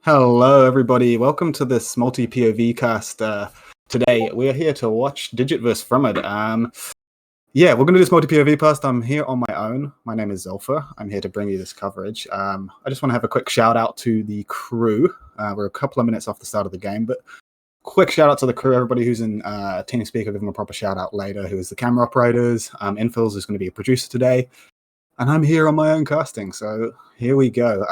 Hello, everybody. Welcome to this multi-POV cast. Today, we are here to watch DIGT vs. FRMD. We're going to do this multi-POV cast. I'm here on my own. My name is Zolfa. I'm here to bring you this coverage. I just want to have a quick shout out to the crew. We're a couple of minutes off the start of the game, but quick shout out to the crew. Everybody who's in TeamSpeak, I'll give them a proper shout out later, who is the camera operators. Infils is going to be a producer today. And I'm here on my own casting, so here we go.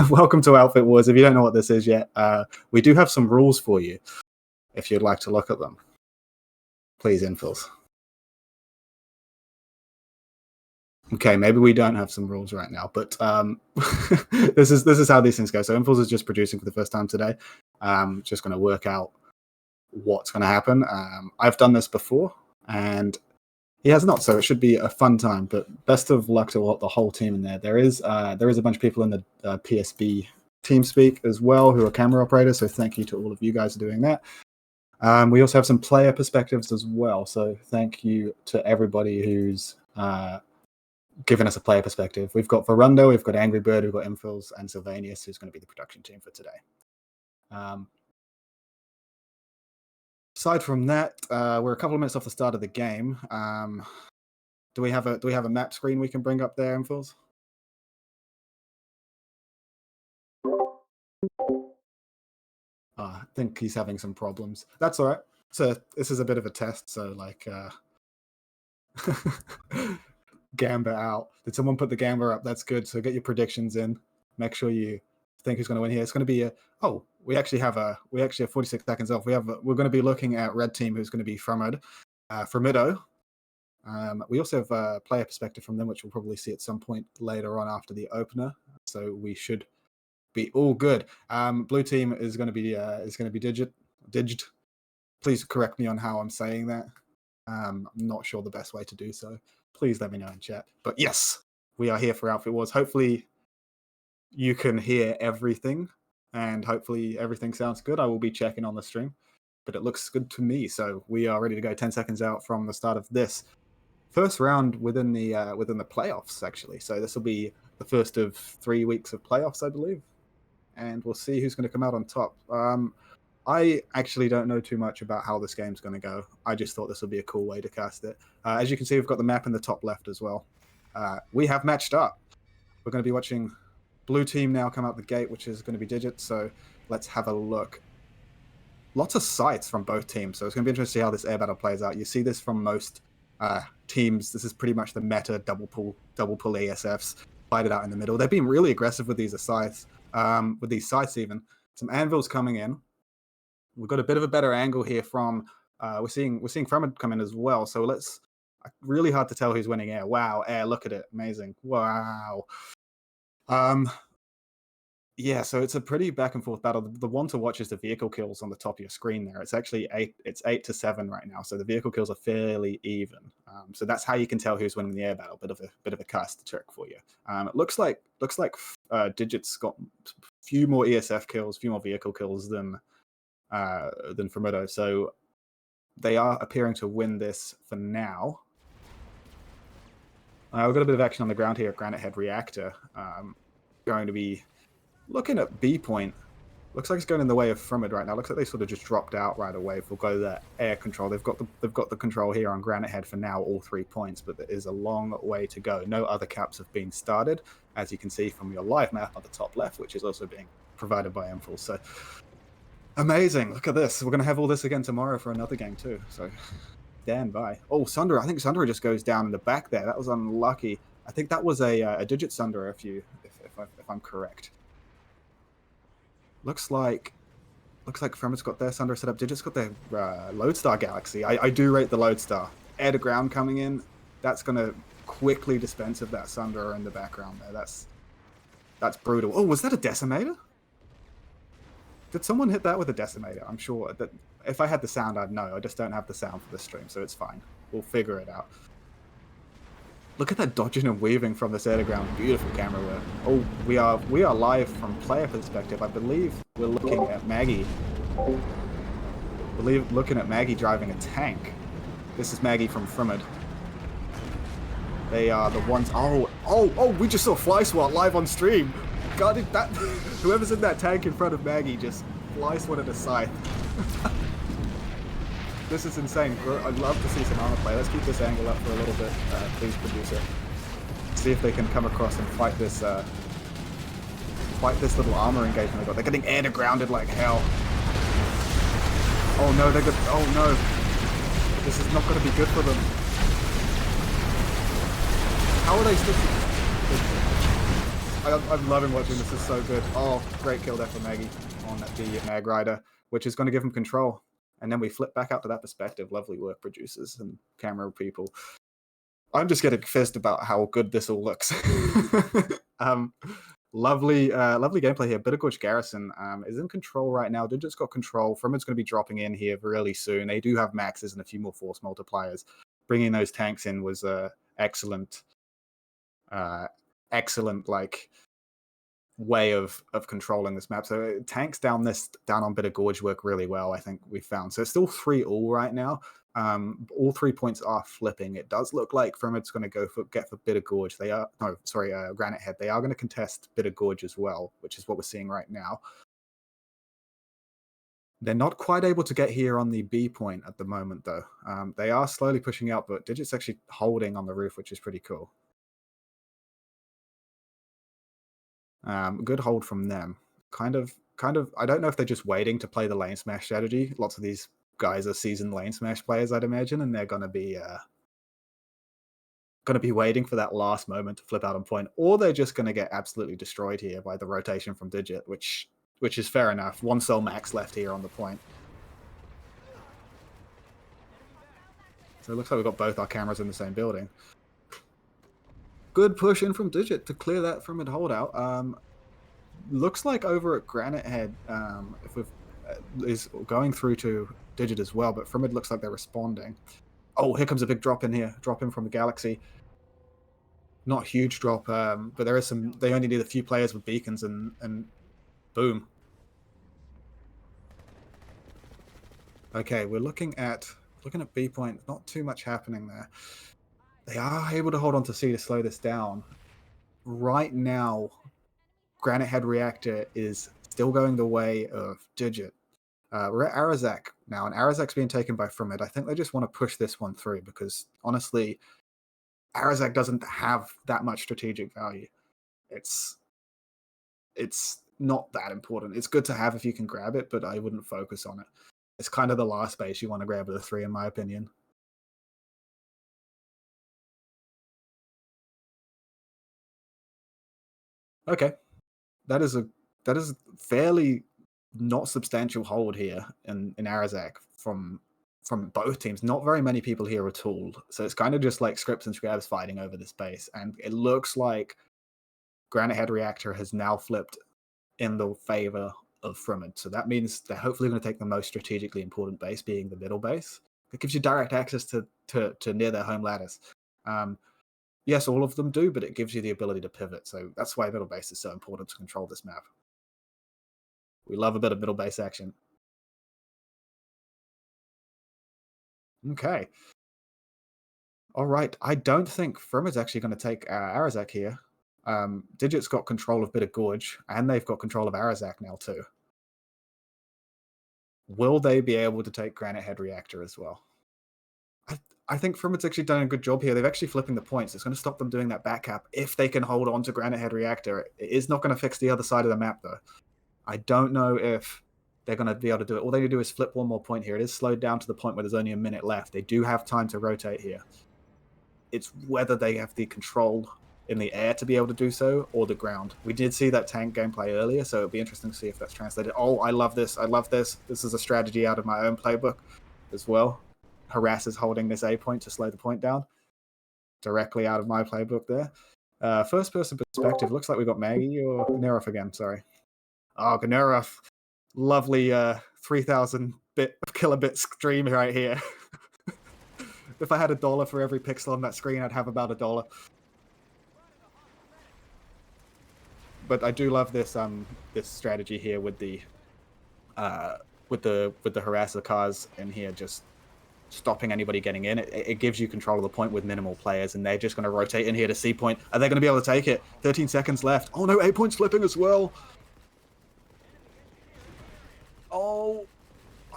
Welcome to Outfit Wars. If you don't know what this is yet, we do have some rules for you, if you'd like to look at them. Please, Infils. Okay, maybe we don't have some rules right now, but this is how these things go. So Infils is just producing for the first time today. Just going to work out what's going to happen. I've done this before, and he has not, so it should be a fun time. But best of luck to the whole team in there. There is a bunch of people in the PSB TeamSpeak as well who are camera operators. So thank you to all of you guys for doing that. We also have some player perspectives as well. So thank you to everybody who's given us a player perspective. We've got Verundo, we've got Angry Bird, we've got Infils, and Sylvanius, who's going to be the production team for today. Aside from that, we're a couple of minutes off the start of the game. Do we have a map screen we can bring up there, Infils? I think he's having some problems. That's all right. So this is a bit of a test. So like, Gamba out. Did someone put the Gamba up? That's good. So get your predictions in. Make sure you think who's going to win here. It's going to be we actually have 46 seconds off. We're going to be looking at red team, who's going to be FRMD, Framido. We also have a player perspective from them, which we'll probably see at some point later on after the opener. So we should be all good. Blue team is going to be DIGT. Please correct me on how I'm saying that. I'm not sure the best way to do so. Please let me know in chat. But yes, we are here for Outfit Wars. Hopefully you can hear everything, and hopefully everything sounds good. I will be checking on the stream, but it looks good to me. So we are ready to go. 10 seconds out from the start of this first round within the playoffs, actually. So this will be the first of 3 weeks of playoffs, I believe, and we'll see who's going to come out on top. I actually don't know too much about how this game's going to go. I just thought this would be a cool way to cast it. As you can see, we've got the map in the top left as well. We have matched up. We're going to be watching blue team now come out the gate, which is going to be DIGT. So let's have a look. Lots of sights from both teams. So it's going to be interesting to see how this air battle plays out. You see this from most teams. This is pretty much the meta double pull ESFs. Fight it out in the middle. They've been really aggressive with these sights, even. Some anvils coming in. We've got a bit of a better angle here from, we're seeing FRMD come in as well. So really hard to tell who's winning air. Wow, air, look at it. Amazing. Wow. Yeah, so it's a pretty back and forth battle. The one to watch is the vehicle kills on the top of your screen there. It's actually 8-7 right now. So the vehicle kills are fairly even. So that's how you can tell who's winning the air battle. Bit of a cast trick for you. It looks like DIGT's got a few more ESF kills, a few more vehicle kills than Framido. So they are appearing to win this for now. We've got a bit of action on the ground here at Granite Head Reactor. Going to be looking at B point. Looks like it's going in the way of FRMD right now. Looks like they sort of just dropped out right away. If we'll go to that air control, they've got the control here on Granite Head for now, all 3 points, but there is a long way to go. No other caps have been started, as you can see from your live map on the top left, which is also being provided by Infils. So amazing. Look at this. We're going to have all this again tomorrow for another game too. So stand by. Oh, Sundra. I think Sundra just goes down in the back there. That was unlucky. I think that was a DIGT Sundra, if I'm correct. Looks like FRMD's got their Sundra set up. DIGT's got their Lodestar Galaxy. I do rate the Lodestar. Air to ground coming in. That's going to quickly dispense of that Sundra in the background there. That's brutal. Oh, was that a Decimator? Did someone hit that with a Decimator? I'm sure that if I had the sound, I'd know. I just don't have the sound for the stream, so it's fine. We'll figure it out. Look at that dodging and weaving from this air to ground. Beautiful camera work. Oh, we are live from player perspective. I believe we're looking at Maggie. Looking at Maggie driving a tank. This is Maggie from FRMD. They are the ones. Oh! We just saw Fly Swat live on stream. God, that whoever's in that tank in front of Maggie just slice one at a scythe. This is insane. I'd love to see some armor play. Let's keep this angle up for a little bit, please, producer. See if they can come across and fight this little armor engagement they got. They're getting air to grounded like hell. Oh no, oh no. This is not going to be good for them. How are they still... I'm loving watching this. Is so good. Oh, great kill there for Maggie on the Mag Rider, which is going to give him control. And then we flip back out to that perspective. Lovely work, producers and camera people. I'm just getting pissed about how good this all looks. Lovely gameplay here. Bittergorge Garrison is in control right now. Digit's got control. FRMD's going to be dropping in here really soon. They do have maxes and a few more force multipliers. Bringing those tanks in was excellent like way of controlling this map. So tanks down on Bittergorge work really well, I think we found. So it's still 3-all right now. All 3 points are flipping. It does look like FRMD's going to get for Bittergorge. Granite Head. They are going to contest Bittergorge as well, which is what we're seeing right now. They're not quite able to get here on the B point at the moment, though. They are slowly pushing out, but Digit's actually holding on the roof, which is pretty cool. Good hold from them. Kind of. I don't know if they're just waiting to play the lane smash strategy. Lots of these guys are seasoned lane smash players, I'd imagine, and they're gonna be waiting for that last moment to flip out on point, or they're just gonna get absolutely destroyed here by the rotation from Digit, which is fair enough. 1 cell max left here on the point. So it looks like we've got both our cameras in the same building. Good push in from Digit to clear that from a holdout. Looks like over at Granite Head, is going through to Digit as well, but FRMD looks like they're responding. Oh, here comes a big drop in here. Drop in from the Galaxy. Not a huge drop, but there is some... They only need a few players with beacons and boom. Okay, we're looking at B point. Not too much happening there. They are able to hold on to C to slow this down. Right now, Granite Head Reactor is still going the way of Digit. We're at Arazak now, and Arazak's being taken by FRMD. I think they just want to push this one through because, honestly, Arazak doesn't have that much strategic value. It's not that important. It's good to have if you can grab it, but I wouldn't focus on it. It's kind of the last base you want to grab at the 3, in my opinion. Okay, that is a fairly not substantial hold here in Arazak from both teams. Not very many people here at all, so it's kind of just like scripts and scrabs fighting over this base, and it looks like Granite Head Reactor has now flipped in the favor of FRMD. So that means they're hopefully going to take the most strategically important base, being the middle base. It gives you direct access to near their home lattice. Yes, all of them do, but it gives you the ability to pivot. So that's why middle base is so important to control this map. We love a bit of middle base action. Okay. All right. I don't think FRMD's actually going to take Arazak here. Digit's got control of Bittergorge, and they've got control of Arazak now too. Will they be able to take Granite Head Reactor as well? I think FRMD's actually done a good job here. They've actually flipping the points. It's going to stop them doing that back cap if they can hold on to Granite Head Reactor. It is not going to fix the other side of the map, though. I don't know if they're going to be able to do it. All they need to do is flip one more point here. It is slowed down to the point where there's only a minute left. They do have time to rotate here. It's whether they have the control in the air to be able to do so, or the ground. We did see that tank gameplay earlier, so it'll be interesting to see if that's translated. Oh, I love this. I love this. This is a strategy out of my own playbook as well. Harass is holding this A point to slow the point down. Directly out of my playbook there. First person perspective, looks like we've got Maggie or Nerov again, sorry. Oh, Nerov. Lovely 3,000 kilobit stream right here. If I had $1 for every pixel on that screen, I'd have about $1. But I do love this this strategy here with the harasser cars in here, just stopping anybody getting in. It gives you control of the point with minimal players, and they're just going to rotate in here to C point. Are they going to be able to take it? 13 seconds left. Oh no, A point's flipping as well. Oh,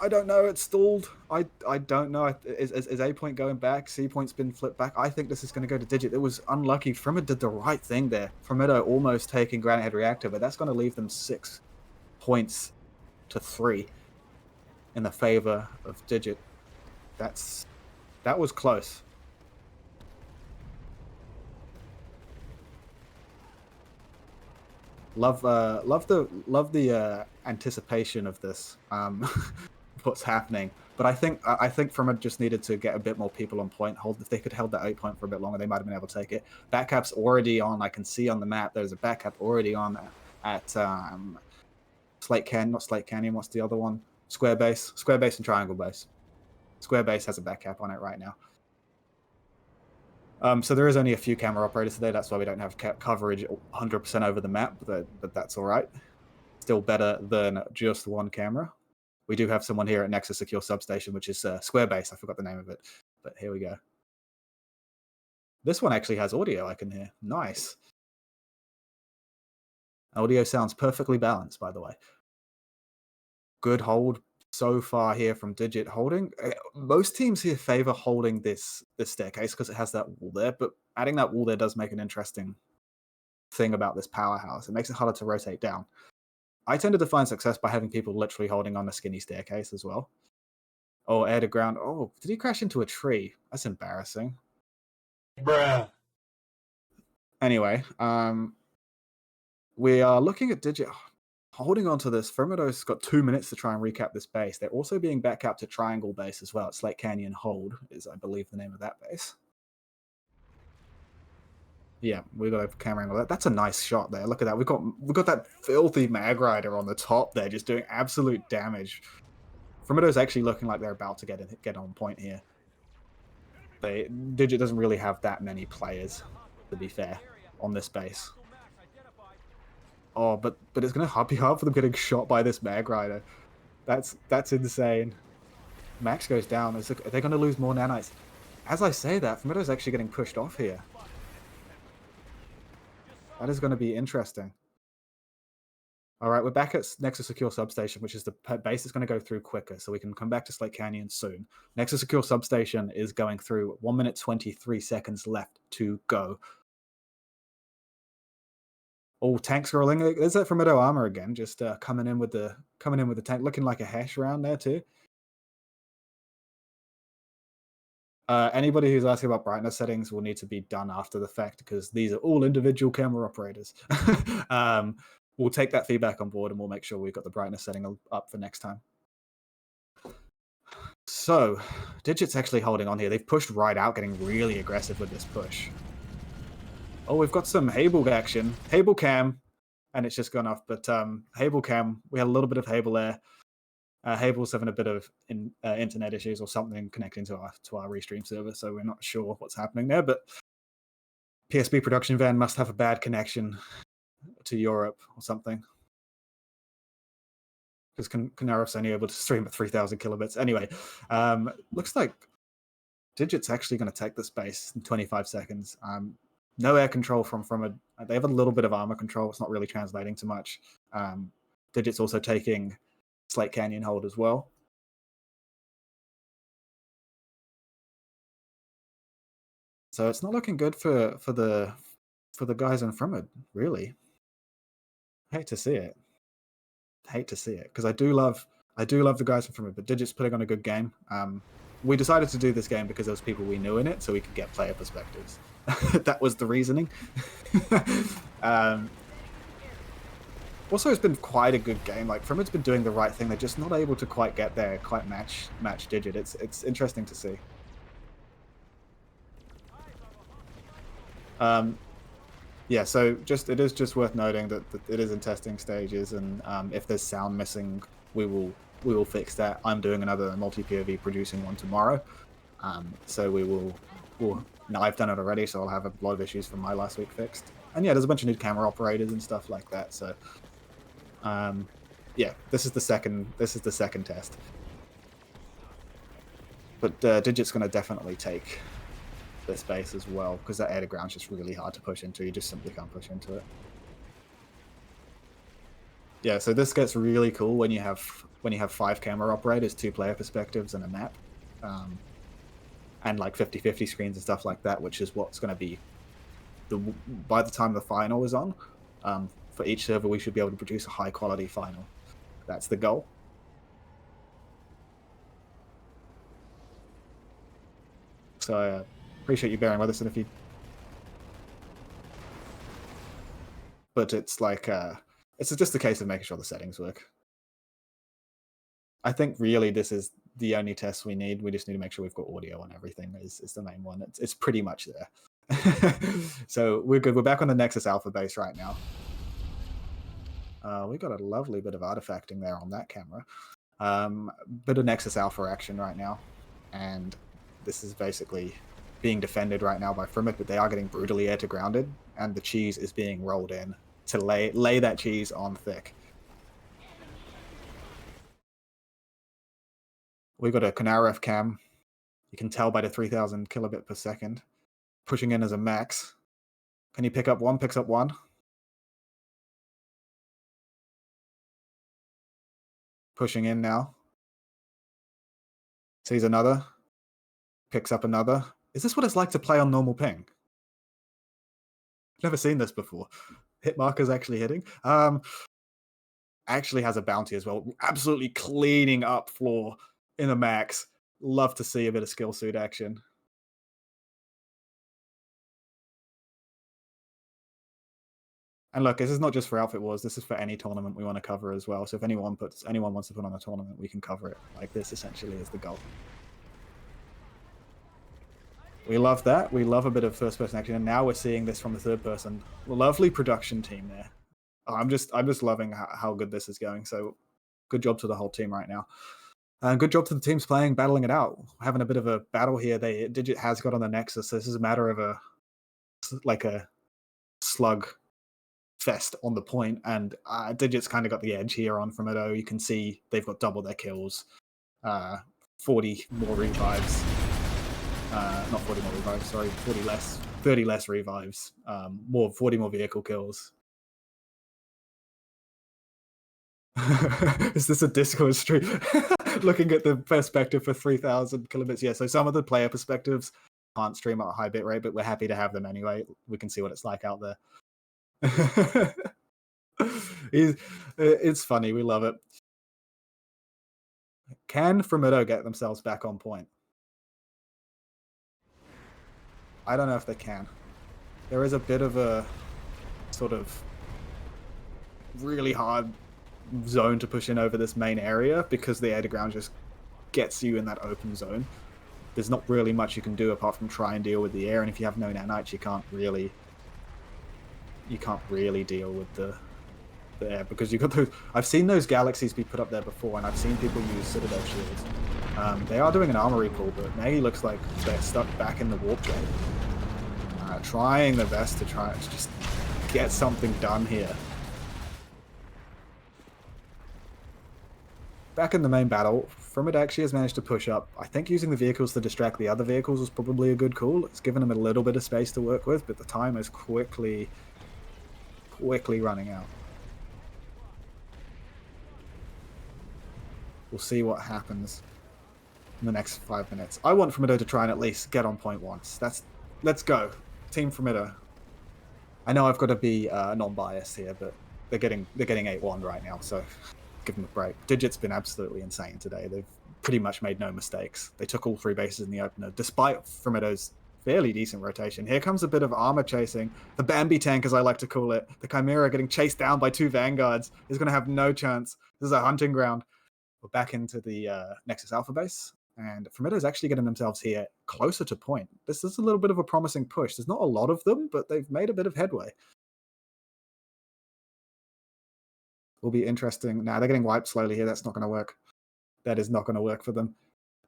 I don't know. It's stalled. I don't know. Is A point going back? C point's been flipped back. I think this is going to go to Digit. It was unlucky. FRMD did the right thing there. FRMD almost taking Granite Head Reactor, but that's going to leave them 6 points to 3 in the favor of Digit. That was close. Love the anticipation of this. What's happening? But I think FRMD just needed to get a bit more people on point. If they could hold that 8 point for a bit longer, they might have been able to take it. Backcap's already on. I can see on the map there's a backcap already on at Slate Canyon, not Slate Canyon. What's the other one? Square Base and Triangle Base. Square Base has a backcap on it right now. So there is only a few camera operators today. That's why we don't have coverage 100% over the map, but that's all right. Still better than just one camera. We do have someone here at Nexus Secure Substation, which is Square Base. I forgot the name of it, but here we go. This one actually has audio I can hear. Nice. Audio sounds perfectly balanced, by the way. Good hold so far here from Digit holding. Most teams here favor holding this staircase because it has that wall there, but adding that wall there does make an interesting thing about this powerhouse. It makes it harder to rotate down. I tended to find success by having people literally holding on the skinny staircase as well. Oh, air to ground. Oh, did he crash into a tree? That's embarrassing. Bruh. Anyway, we are looking at Digit holding on to this. FRMD's got 2 minutes to try and recap this base. They're also being backcapped to Triangle Base as well. It's Slate Canyon Hold is, I believe, the name of that base. Yeah, we got a camera angle. That's a nice shot there. Look at that. We've got that filthy Mag Rider on the top there, just doing absolute damage. FRMD's actually looking like they're about to get on point here. Digit doesn't really have that many players, to be fair, on this base. Oh, but it's going to be hard for them getting shot by this Mag Rider. That's insane. Max goes down. Are they going to lose more nanites? As I say that, FRMD's actually getting pushed off here. That is going to be interesting. All right, we're back at Nexus Secure Substation, which is the base that's going to go through quicker, so we can come back to Slate Canyon soon. Nexus Secure Substation is going through 1 minute 23 seconds left to go. Oh, tank scrolling. There's that FRMD armor again, just coming in with the tank, looking like a hash round there too. Anybody who's asking about brightness settings will need to be done after the fact because these are all individual camera operators. We'll take that feedback on board and we'll make sure we've got the brightness setting up for next time. So, Digit's actually holding on here. They've pushed right out, getting really aggressive with this push. Oh, we've got some Hable action. Hable cam, and it's just gone off. But Hable cam, we had a little bit of Hable there. Hable's having a bit of internet issues or something connecting to our restream server, so we're not sure what's happening there. But PSB production van must have a bad connection to Europe or something, because Canaroff's only able to stream at 3,000 kilobits. Anyway, looks like Digit's actually going to take the space in 25 seconds. No air control from they have a little bit of armor control. It's not really translating to much. Digit's also taking Slate Canyon hold as well. So it's not looking good for the guys in FRMD, really. Hate to see it. Because I do love the guys from FRMD, but Digit's putting on a good game. We decided to do this game because there was people we knew in it, so we could get player perspectives. That was the reasoning. Also, it's been quite a good game. Like, FRMD's been doing the right thing. They're just not able to quite get there, quite match Digit. It's interesting to see. Yeah, so it is just worth noting that it is in testing stages, and if there's sound missing, we will fix that. I'm doing another multi-POV producing one tomorrow, so no, I've done it already, so I'll have a lot of issues from my last week fixed. And yeah, there's a bunch of new camera operators and stuff like that. So, yeah, this is the second test. But Digit's going to definitely take this base as well, because that air to ground's just really hard to push into. You just simply can't push into it. Yeah, so this gets really cool when you have 5 camera operators, 2 player perspectives, and a map, and like 50-50 screens and stuff like that, which is what's going to be by the time the final is on. For each server, we should be able to produce a high quality final. That's the goal. So I appreciate you bearing with us, and if you, but it's like it's just a case of making sure the settings work. I think really this is the only test we need. We just need to make sure we've got audio on everything is the main one. It's pretty much there. So we're good. We're back on the Nexus Alpha base right now. We got a lovely bit of artifacting there on that camera. Bit of Nexus Alpha action right now. And this is basically being defended right now by FRMD, but they are getting brutally air to grounded, and the cheese is being rolled in to lay that cheese on thick. We've got a Kanaref cam. You can tell by the 3000 kilobit per second. Pushing in as a max. Can you pick up one? Picks up one. Pushing in now. Sees another. Picks up another. Is this what it's like to play on normal ping? Never seen this before. Hit markers actually hitting. Actually has a bounty as well. Absolutely cleaning up floor in the max. Love to see a bit of skill suit action. And look, this is not just for Outfit Wars. This is for any tournament we want to cover as well. So if anyone wants to put on a tournament, we can cover it. Like this essentially is the goal. We love that. We love a bit of first-person action, and now we're seeing this from the third person. Lovely production team there. I'm just loving how good this is going. So good job to the whole team right now. And good job to the teams playing, battling it out. Having a bit of a battle here. Digit has got on the Nexus. So this is a matter of a slug fest on the point, and Digit's kind of got the edge here on FRMD. You can see they've got double their kills. 40 more revives. Not 40 more revives, sorry, 40 less, 30 less revives, 40 more vehicle kills. Is this a Discord stream? Looking at the perspective for 3000 kilobits. Yeah, so some of the player perspectives can't stream at a high bit rate, but we're happy to have them anyway. We can see what it's like out there. It's funny, we love it. Can FRMD get themselves back on point? I don't know if they can. There is a bit of a sort of really hard zone to push in over this main area because the air to ground just gets you in that open zone. There's not really much you can do apart from try and deal with the air, and if you have no nanites, you can't really deal with the air because you've got those. I've seen those galaxies be put up there before, and I've seen people use Citadel shields. They are doing an armory pull, but Maggie looks like they're stuck back in the warp gate. Trying their best to try to just get something done here. Back in the main battle, FRMD actually has managed to push up. I think using the vehicles to distract the other vehicles was probably a good call. It's given them a little bit of space to work with, but the time is quickly running out. We'll see what happens in the next 5 minutes. I want FRMD to try and at least get on point once. Let's go. Team FRMD. I know I've got to be non-biased here, but they're getting 8-1 right now, so give them a break. Digit's been absolutely insane today. They've pretty much made no mistakes. They took all 3 bases in the opener, despite FRMD's fairly decent rotation. Here comes a bit of armor chasing. The Bambi tank, as I like to call it. The Chimera getting chased down by 2 Vanguards is going to have no chance. This is a hunting ground. We're back into the Nexus Alpha base. And FRMD is actually getting themselves here closer to point. This is a little bit of a promising push. There's not a lot of them, but they've made a bit of headway. Will be interesting. Nah, they're getting wiped slowly here. That's not going to work. That is not going to work for them.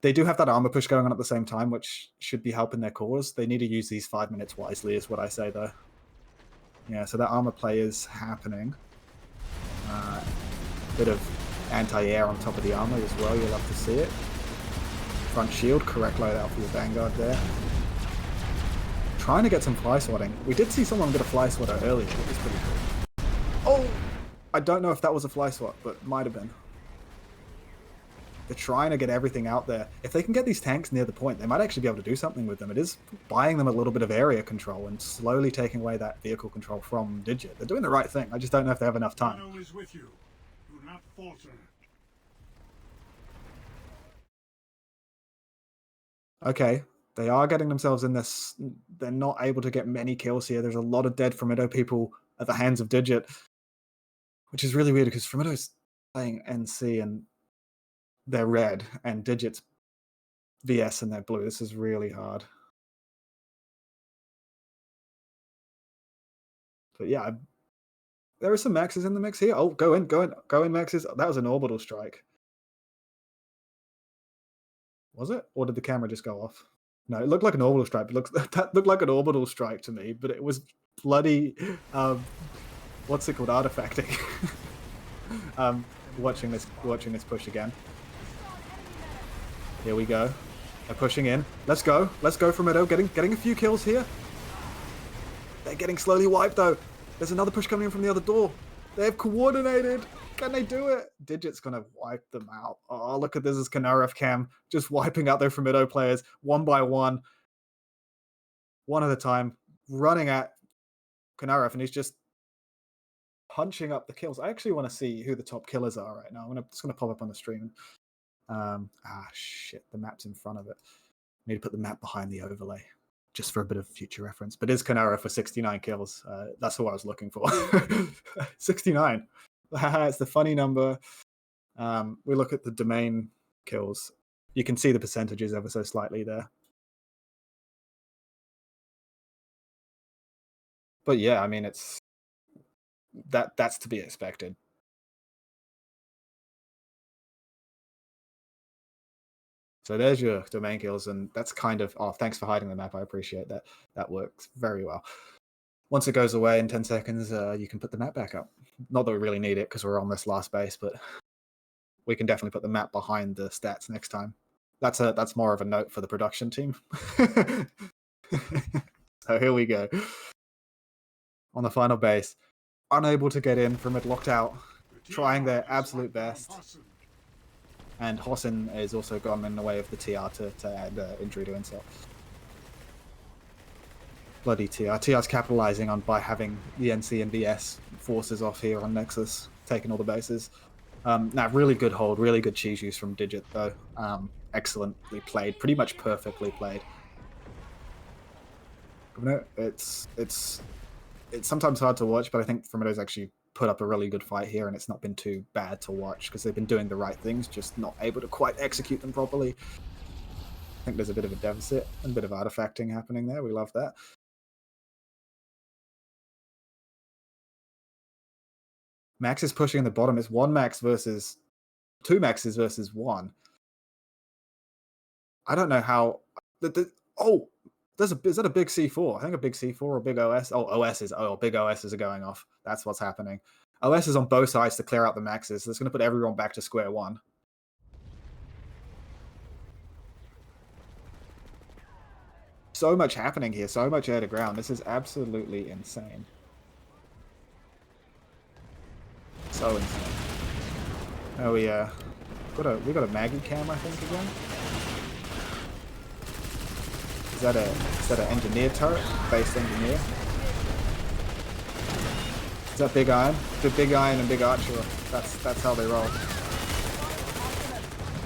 They do have that armor push going on at the same time, which should be helping their cause. They need to use these 5 minutes wisely, is what I say, though. Yeah, so that armor play is happening. Bit of anti-air on top of the armor as well. You'll love to see it. front shield, correct loadout for your Vanguard there. Trying to get some fly swatting. We did see someone get a fly swatter earlier, which was pretty cool. Oh! I don't know if that was a fly swat, but it might have been. They're trying to get everything out there. If they can get these tanks near the point, they might actually be able to do something with them. It is buying them a little bit of area control and slowly taking away that vehicle control from DIGT. They're doing the right thing. I just don't know if they have enough time. Is with you. Do not falter. Okay, they are getting themselves in this. They're not able to get many kills here. There's a lot of dead FRMD people at the hands of DIGT, which is really weird because FRMD's playing NC and they're red, and DIGT's VS and they're blue. This is really hard. But yeah, there are some maxes in the mix here. Oh, go in, maxes. That was an orbital strike. Was it? Or did the camera just go off? No, it looked like an orbital strike. That looked like an orbital strike to me, but it was bloody, what's it called, artifacting. Watching this push again. Here we go. They're pushing in. Let's go FRMD. Getting a few kills here. They're getting slowly wiped though. There's another push coming in from the other door. They've coordinated. Can they do it? DIGT's gonna wipe them out. Oh, look at this as Kanaref Cam just wiping out their FRMD players one by one at a time, running at Kanaref, and he's just punching up the kills. I actually want to see who the top killers are right now. It's gonna pop up on the stream. Shit, the map's in front of it. I need to put the map behind the overlay, just for a bit of future reference. But is Kanara for 69 kills? That's what I was looking for. 69. It's the funny number. We look at the domain kills. You can see the percentages ever so slightly there. But yeah, I mean, that's to be expected. So there's your domain kills, and that's kind of, oh, thanks for hiding the map. I appreciate that. That works very well. Once it goes away in 10 seconds, you can put the map back up. Not that we really need it because we're on this last base, but we can definitely put the map behind the stats next time. That's more of a note for the production team. So here we go. On the final base, unable to get in from it, locked out, trying their absolute best. And Hossin has also gone in the way of the TR to add injury to insult. Bloody TR. TR's capitalizing on by having the NC and VS forces off here on Nexus, taking all the bases. Really good hold, really good cheese use from DIGT though. Excellently played, pretty much perfectly played. It's sometimes hard to watch, but I think FRMD's actually put up a really good fight here, and it's not been too bad to watch because they've been doing the right things, just not able to quite execute them properly. I think there's a bit of a deficit and a bit of artifacting happening there. We love that. Max is pushing in the bottom. It's one max versus two maxes versus one. I don't know how. Oh, is that a big C4? I think a big C4 or a big OS. Big OSs are going off. That's what's happening. OS is on both sides to clear out the maxes. So it's going to put everyone back to square one. So much happening here. So much air to ground. This is absolutely insane. So insane. Oh, we got a Maggie cam, I think, again. Is that an engineer turret? Based engineer? Is that Big Iron? The Big Iron and Big Archer. That's how they roll.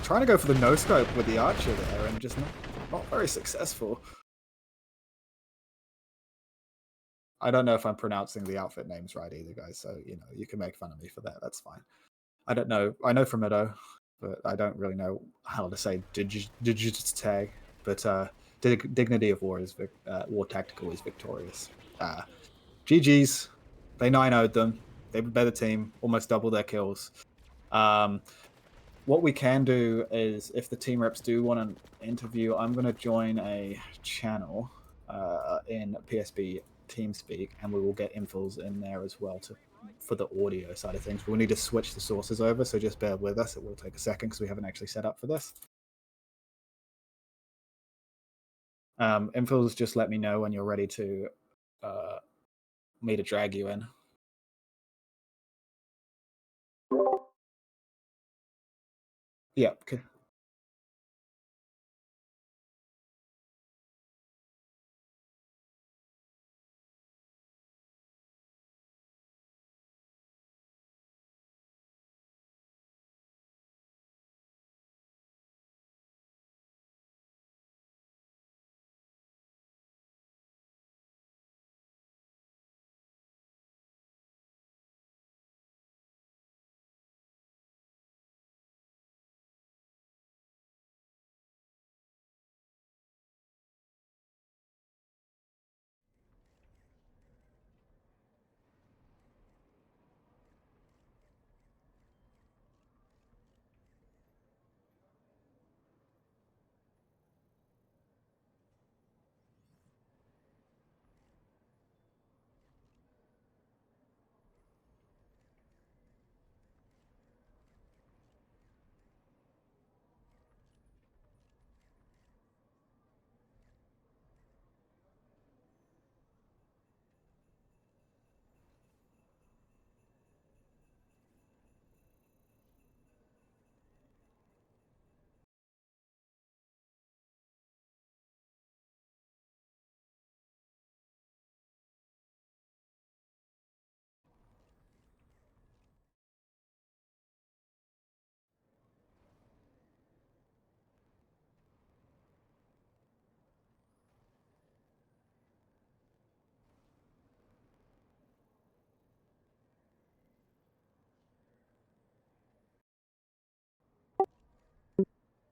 Trying to go for the no scope with the Archer there, and just not very successful. I don't know if I'm pronouncing the outfit names right either, guys. So you can make fun of me for that. That's fine. I don't know. I know FRMD, but I don't really know how to say DIGT tag. But Dignity of War is War Tactical is victorious. GG's. They 9-0'd them. They were a better team. Almost double their kills. What we can do is, if the team reps do want an interview, I'm going to join a channel in PSB TeamSpeak, and we will get infos in there as well for the audio side of things. We'll need to switch the sources over, so just bear with us. It will take a second because we haven't actually set up for this. Infils, just let me know when you're ready to me to drag you in. Yeah. Okay.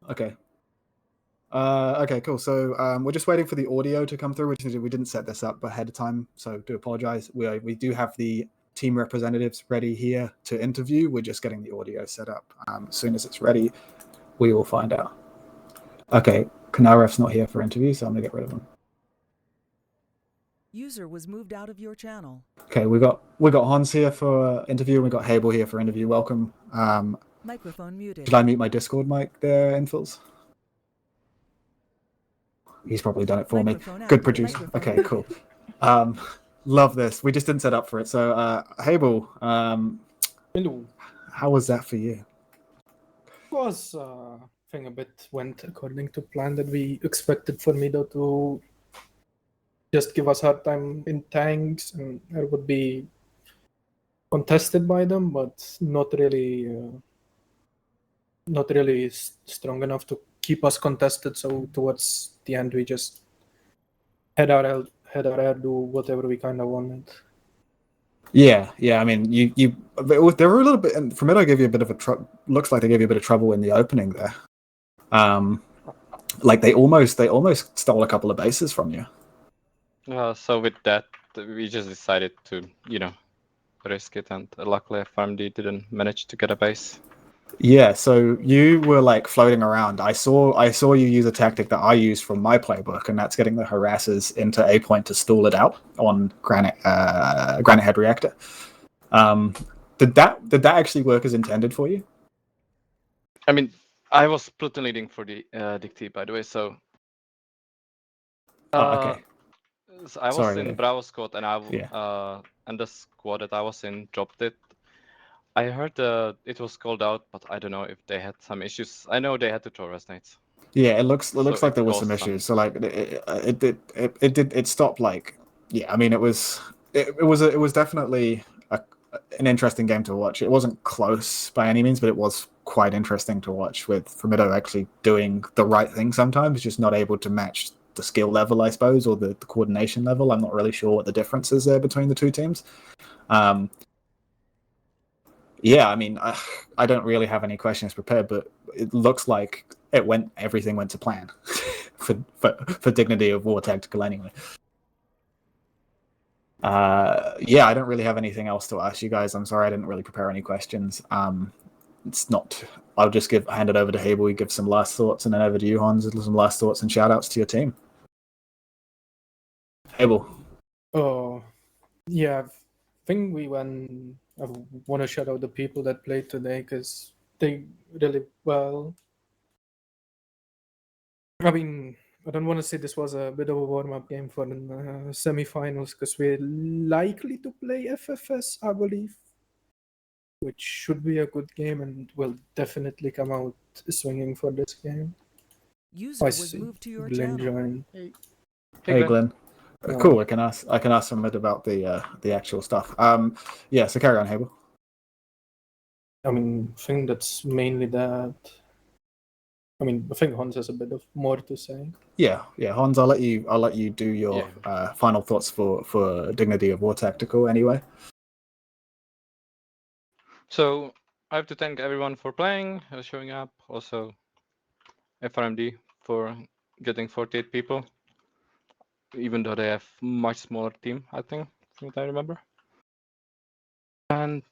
Okay. Okay, cool. So we're just waiting for the audio to come through. We didn't set this up ahead of time, so do apologize. We do have the team representatives ready here to interview. We're just getting the audio set up. As soon as it's ready, we will find out. Okay, Kanarev's not here for interview, so I'm gonna get rid of him. User was moved out of your channel. Okay, we got Hans here for interview. We got Habel here for interview. Welcome. Microphone muted. Did I mute my Discord mic there, Infils? He's probably done it for me. Good producer. Okay, cool. Love this. We just didn't set up for it. So, Habel, Hello. how was that for you? Was thing a bit went according to plan that we expected for Mido to just give us hard time in tanks, and it would be contested by them, but not really strong enough to keep us contested. So towards the end, we just had our air do whatever we kind of wanted. Yeah. I mean, they were a little bit. And for Mido, gave you a bit of a looks like they gave you a bit of trouble in the opening there. Like they almost stole a couple of bases from you. So with that, we just decided to, risk it, and luckily FRMD didn't manage to get a base. Yeah, so you were like floating around. I saw you use a tactic that I use from my playbook, and that's getting the harassers into A point to stall it out on Granite Head Reactor. Did that actually work as intended for you? I mean, I was platoon leading for the DIGT, by the way, so. Okay. So I was Sorry, in Dave. Bravo squad, and and the squad that I was in dropped it. I heard it was called out, but I don't know if they had some issues. I know they had to throw resonates. Yeah, it looks So like it there was some caused issues. So like it stopped. Like, yeah, I mean it was definitely an interesting game to watch. It wasn't close by any means, but it was quite interesting to watch, with Formido actually doing the right thing sometimes, just not able to match the skill level, I suppose, or the coordination level. I'm not really sure what the difference is there between the two teams. Yeah, I mean, I don't really have any questions prepared, but it looks like everything went to plan for Dignity of War Tactical anyway. Yeah, I don't really have anything else to ask you guys. I'm sorry I didn't really prepare any questions. It's not. I'll just hand it over to Habel. You give some last thoughts, and then over to you, Hans. Some last thoughts and shout outs to your team. Habel. Oh, yeah. I think I want to shout out the people that played today, because they really well. I mean, I don't want to say this was a bit of a warm-up game for the semi-finals because we're likely to play FFS, I believe, which should be a good game and will definitely come out swinging for this game. User I was see. moved to your Glenn channel. joined. Hey, Glenn. Yeah. Cool. I can ask some bit about the actual stuff. Yeah. So carry on, Hable. I mean, I think that's mainly that. I mean, I think Hans has a bit of more to say. Yeah. Hans, I'll let you do your final thoughts for Dignity of War Tactical anyway. So I have to thank everyone for playing, showing up. Also, FRMD for getting 48 people, even though they have much smaller team, I think, from what I remember. And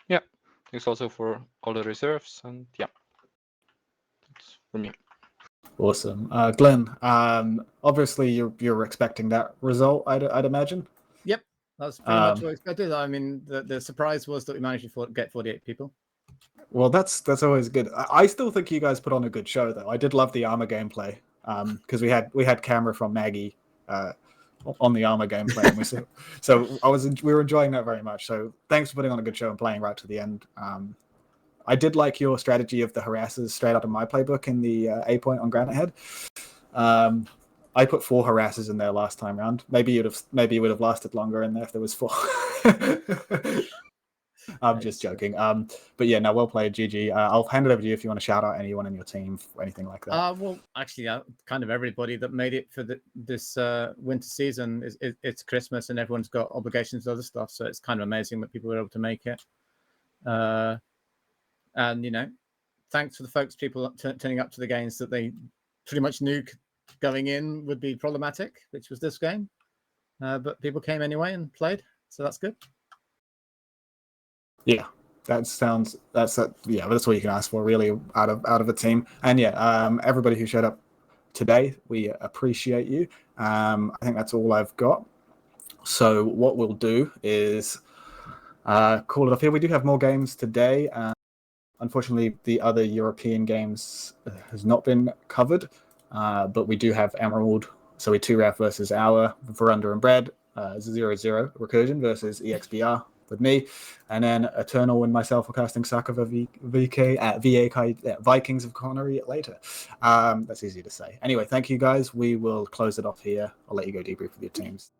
yeah, thanks also for all the reserves. And yeah, that's for me. Awesome, Glenn. Obviously, you're expecting that result, I'd imagine. Yep, that's pretty much what I expected. I mean, the surprise was that we managed to get 48 people. Well, that's always good. I still think you guys put on a good show, though. I did love the armor gameplay because we had camera from Maggie on the armor gameplay, and we were enjoying that very much. So thanks for putting on a good show and playing right to the end. I did like your strategy of the harassers straight out of my playbook in the A point on Granite Head. I put 4 harassers in there last time round. Maybe you would have lasted longer in there if there was 4. I'm just joking. But yeah, no, well played, GG. I'll hand it over to you if you want to shout out anyone in your team or anything like that. Well, actually, kind of everybody that made it for this winter season. It's Christmas and everyone's got obligations and other stuff, so it's kind of amazing that people were able to make it. And thanks for the folks, people turning up to the games that they pretty much knew going in would be problematic, which was this game. But people came anyway and played, so that's good. Yeah, that's all you can ask for, really, out of a team. And yeah, everybody who showed up today, we appreciate you. I think that's all I've got. So what we'll do is call it off here. We do have more games today. Unfortunately, the other European games has not been covered, but we do have Emerald. So we 2RAF versus our Veranda and Bread, 0-0 Recursion versus EXBR with me, and then Eternal and myself are casting Sakova Vikings of Connery later. That's easy to say. Anyway, thank you guys. We will close it off here. I'll let you go debrief with your teams.